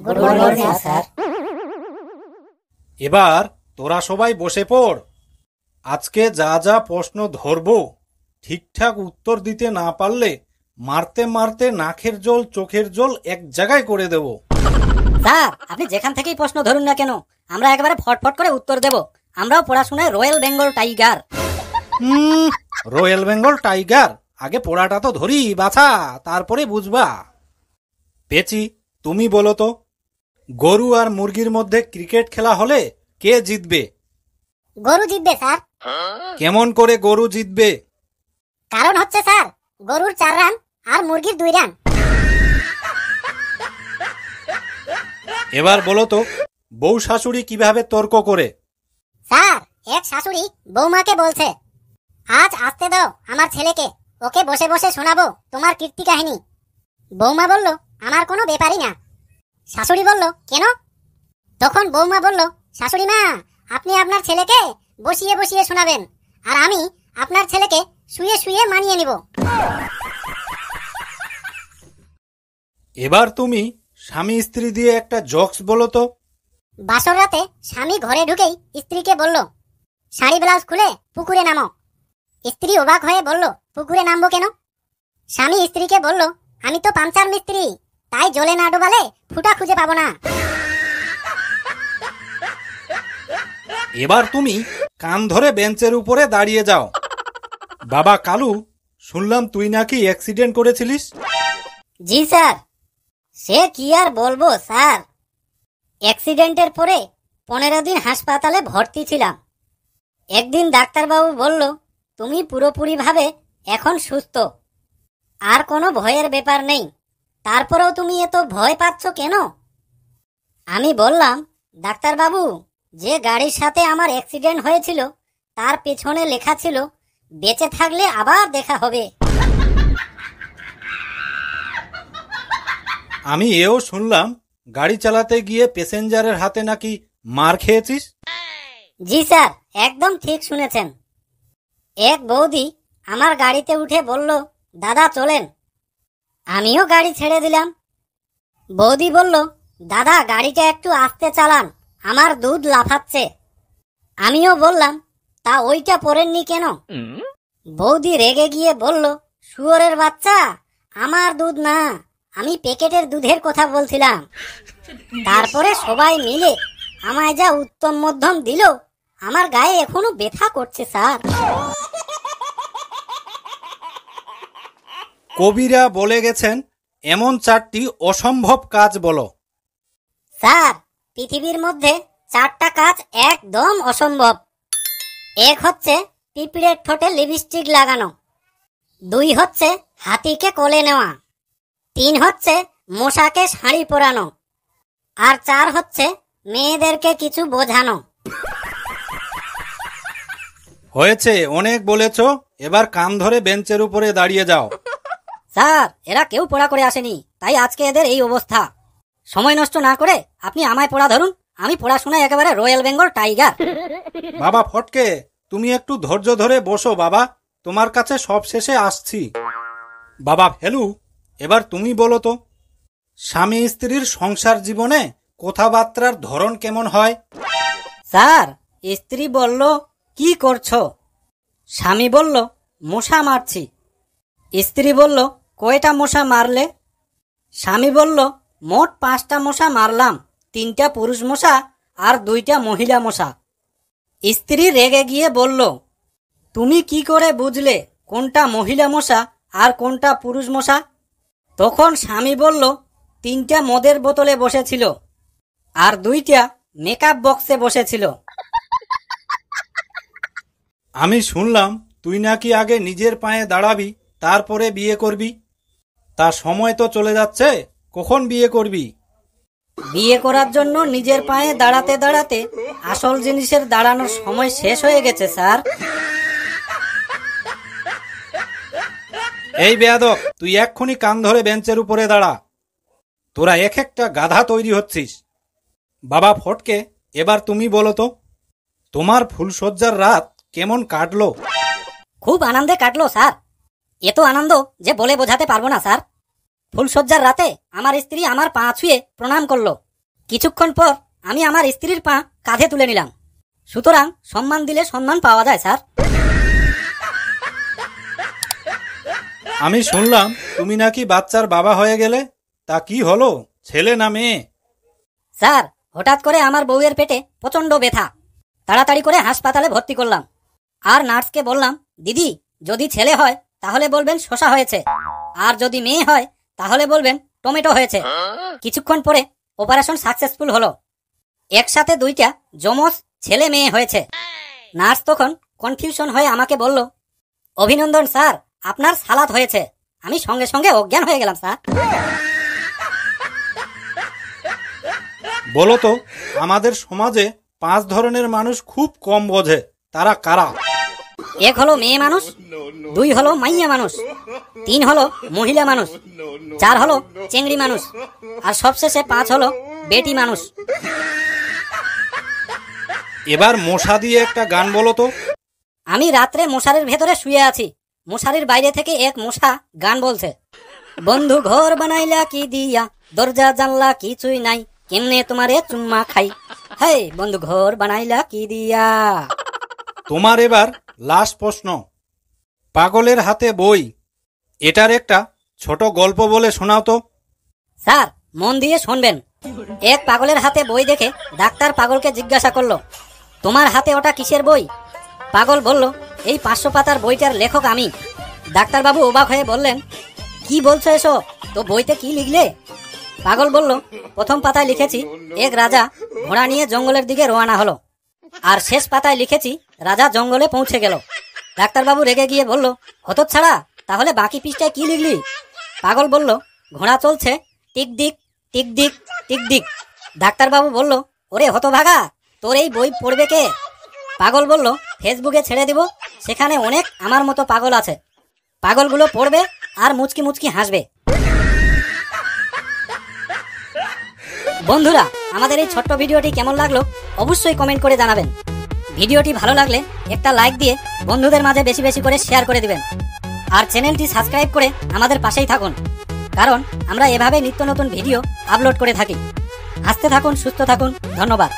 Good morning sir. এবার তোরা সবাই বসে পড়। আজকে যা যা প্রশ্ন ধরবো ঠিকঠাক উত্তর দিতে না পারলে মারতে মারতে নাকের জল চোখের জল এক জায়গায় করে দেব। স্যার, আপনি যেখান থেকেই প্রশ্ন ধরুন না কেন, আমরা একেবারে ফটফট করে উত্তর দেব। আমরাও পড়াশোনায় royal Bengal tiger. Royal Bengal tiger? আগে পড়াটা তো ধরি বাছা, তারপরে বুঝবা। পেচি, তুমি বলো তো, গরু আর মুরগির মধ্যে ক্রিকেট খেলা হলে কে জিতবে? গরু জিতবে স্যার। কেমন করে গরু জিতবে? কারণ হচ্ছে স্যার, গরুর 4 রান আর মুরগির 2 রান। এবার বলো তো, বউ শাশুড়ি কিভাবে তর্ক করে? স্যার, এক শাশুড়ি বৌমাকে বলছে, আজ আসতে দাও আমার ছেলেকে, ওকে বসে বসে শোনাবো তোমার কীর্তি কাহিনী। বৌমা বলল, আমার কোনো ব্যাপারই না। শাশুড়ি বলল, কেন? তখন বৌমা বলল, শাশুড়ি মা, আপনি আপনার ছেলেকে বসিয়ে বসিয়ে শোনাবেন, আর আমি আপনার ছেলেকে শুয়ে শুয়ে মানিয়ে নিব। এবার তুমি স্বামী স্ত্রী দিয়ে একটা জোকস বলো তো। বাসর রাতে স্বামী ঘরে ঢুকেই স্ত্রীকে বলল, শাড়ি ব্লাউজ খুলে পুকুরে নামো। স্ত্রী অবাক হয়ে বলল, পুকুরে নামবো কেন? স্বামী স্ত্রীকে বলল, আমি তো পাংচার মিস্ত্রি, তাই জলে না ডোবালে ফুটা খুঁজে পাবো না। এবার তুমি কান ধরে বেঞ্চের উপরে দাঁড়িয়ে যাও। বাবা কালু, শুনলাম তুই নাকি অ্যাক্সিডেন্ট করেছিলিস? জি স্যার। সে কি আর বলবো স্যার, অ্যাক্সিডেন্টের পরে 15 দিন হাসপাতালে ভর্তি ছিলাম। একদিন ডাক্তারবাবু বলল, তুমি পুরোপুরিভাবে এখন সুস্থ, আর কোনো ভয়ের ব্যাপার নেই। তারপরেও তুমি এত ভয় পাচ্ছ কেন? আমি বললাম, ডাক্তারবাবু, যে গাড়ির সাথে আমার অ্যাক্সিডেন্ট হয়েছিল তার পেছনে লেখা ছিল, বেঁচে থাকলে আবার দেখা হবে। আমি এও শুনলাম গাড়ি চালাতে গিয়ে প্যাসেঞ্জারের হাতে নাকি মার খেয়েছিস? জি স্যার, একদম ঠিক শুনেছেন। এক বৌদি আমার গাড়িতে উঠে বলল, দাদা চলেন। আমিও গাড়ি ছেড়ে দিলাম। বৌদি বলল, দাদা গাড়িটা একটু আস্তে চালান, আমার দুধ লাফাচ্ছে। আমিও বললাম, তা ওইটা পড়েননি কেন? বৌদি রেগে গিয়ে বলল, শুয়োরের বাচ্চা, আমার দুধ না, আমি প্যাকেটের দুধের কথা বলছিলাম। তারপরে সবাই মিলে আমায় যা উত্তম মধ্যম দিল, আমার গায়ে এখনো ব্যথা করছে স্যার। কবিরা বলে গেছেন, এমন 4টি অসম্ভব কাজ বলো। স্যার, পৃথিবীর মধ্যে 4টা কাজ একদম অসম্ভব। 1 হচ্ছে পিঁপড়ের ঠোঁটে লিপস্টিক লাগানো, 2 হচ্ছে হাতিকে কোলে নেওয়া, 3 হচ্ছে মশাকে শাড়ি পরানো, আর 4 হচ্ছে মেয়েদেরকে কিছু বোঝানো। হয়েছে, অনেক বলেছ, এবার কান ধরে বেঞ্চের উপরে দাঁড়িয়ে যাও। স্যার, এরা কেউ পড়া করে আসেনি, তাই আজকে এদের এই অবস্থা। সময় নষ্ট না করে আপনি আমায় পড়া ধরুন, আমি পড়াশোনায় একেবারে রয়্যাল বেঙ্গল টাইগার। বাবা ফটকে, তুমি একটু ধৈর্য ধরে বসো বাবা, তোমার কাছে সব শেষে আসছি। বাবা ফেলু, এবার তুমি বলো তো, স্বামী স্ত্রীর সংসার জীবনে কথাবার্তার ধরন কেমন হয়? স্যার, স্ত্রী বলল, কি করছো? স্বামী বলল, মশা মারছি। স্ত্রী বলল, কয়টা মশা মারলে? স্বামী বলল, মোট 5টা মশা মারলাম, 3টা পুরুষ মশা আর 2টা মহিলা মশা। স্ত্রী রেগে গিয়ে বলল, তুমি কি করে বুঝলে কোনটা মহিলা মশা আর কোনটা পুরুষ মশা? তখন স্বামী বলল, 3টা মদের বোতলে বসেছিল আর 2টা মেকআপ বক্সে বসেছিল। আমি শুনলাম তুই নাকি আগে নিজের পায়ে দাঁড়াবি, তারপরে বিয়ে করবি। তা সময় তো চলে যাচ্ছে, কখন বিয়ে করবি? বিয়ে করার জন্য নিজের পায়ে দাঁড়াতে দাঁড়াতে আসল জিনিসের দাঁড়ানোর সময় শেষ হয়ে গেছে স্যার। এই বেয়াদব, তুই এক্ষুনি কান ধরে বেঞ্চের উপরে দাঁড়া। তোরা এক একটা গাধা তৈরি হচ্ছিস। বাবা ফটকে, এবার তুমি বলো তো, তোমার ফুলসজ্জার রাত কেমন কাটলো? খুব আনন্দে কাটলো স্যার, এত আনন্দ যে বলে বোঝাতে পারবো না স্যার। ফুলসজ্জার রাতে আমার স্ত্রী আমার পা ছুঁয়ে প্রণাম করলো, কিছুক্ষণ পর আমি আমার স্ত্রীর পা কাঁধে তুলে নিলাম। সুতরাং সম্মান দিলে সম্মান পাওয়া যায় স্যার। আমি শুনলাম তুমি নাকি বাচ্চার বাবা হয়ে গেলে, তা কি হলো, ছেলে না মেয়ে? স্যার, হঠাৎ করে আমার বউয়ের পেটে প্রচন্ড ব্যথা। তাড়াতাড়ি করে হাসপাতালে ভর্তি করলাম। আর নার্সকে বললাম, দিদি যদি ছেলে হয় তাহলে বলবেন শসা হয়েছে, আর যদি মেয়ে হয় তাহলে বলবেন টমেটো হয়েছে। কিছুক্ষণ পরে অপারেশন সাকসেসফুল হলো। একসাথে দুইটা যমজ ছেলে মেয়ে হয়েছে। নার্স তখন কনফিউশন হয়ে আমাকে বলল, অভিনন্দন স্যার, আপনার সালাদ হয়েছে। আমি সঙ্গে সঙ্গে অজ্ঞান হয়ে গেলাম স্যার। বলো তো, আমাদের সমাজে 5 ধরনের মানুষ খুব কম বোঝে, তারা কারা? 1 হলো মেয়ে মানুষ, 2 হলো মাইয়া মানুষ, 3 হলো মহিলা মানুষ, 4 হলো চেংড়ি মানুষ, আর সবশেষে 5 হলো বেটি মানুষ। এবার মশা দিয়ে একটা গান বলো তো। আমি রাত্রে মশারির ভেতরে শুয়ে আছি। মশারির বাইরে থেকে এক মশা গান বলছে, বন্ধু ঘর বানাইলা কি দিয়া, দরজা জানলা কিছুই নাই, কেমনে তোমারে চুম্মা খাই, হাই বন্ধু ঘর বানাইলা কি দিয়া। তোমার এবার লাস্ট প্রশ্ন। পাগলের হাতে বই, এটার একটা ছোট গল্প বলে শোনাও তো। স্যার, মন দিয়ে শুনবেন। এক পাগলের হাতে বই দেখে ডাক্তার পাগলকে জিজ্ঞাসা করলো, তোমার হাতে ওটা কিসের বই? পাগল বলল, এই 500 পাতার বইটার লেখক আমি। ডাক্তারবাবু অবাক হয়ে বললেন, কি বলছো এসো, তো বইতে কি লিখলে? পাগল বলল, প্রথম পাতায় লিখেছি এক রাজা ঘোড়া নিয়ে জঙ্গলের দিকে রওনা হলো, আর শেষ পাতায় লিখেছি রাজা জঙ্গলে পৌঁছে গেল। ডাক্তারবাবু রেগে গিয়ে বলল, হতচ্ছাড়া, তাহলে বাকি পৃষ্ঠায় কি লিখলি? পাগল বলল, ঘোড়া চলছে টিক দিক টিক দিক টিক দিক। ডাক্তারবাবু বলল, ওরে হতভাগা, তোর এই বই পড়বে কে? পাগল বলল, ফেসবুকে ছেড়ে দিব, সেখানে অনেক আমার মতো পাগল আছে, পাগলগুলো পড়বে আর মুচকি মুচকি হাসবে। বন্ধুরা, আমাদের এই ছোট্ট ভিডিওটি কেমন লাগলো অবশ্যই কমেন্ট করে জানাবেন। ভিডিওটি ভালো লাগলে একটা লাইক দিয়ে বন্ধুদের মাঝে বেশি বেশি করে শেয়ার করে দিবেন। আর চ্যানেলটি সাবস্ক্রাইব করে আমাদের পাশেই থাকুন, কারণ আমরা এভাবে নিত্য নতুন ভিডিও আপলোড করে থাকি। হাসতে থাকুন, সুস্থ থাকুন, ধন্যবাদ।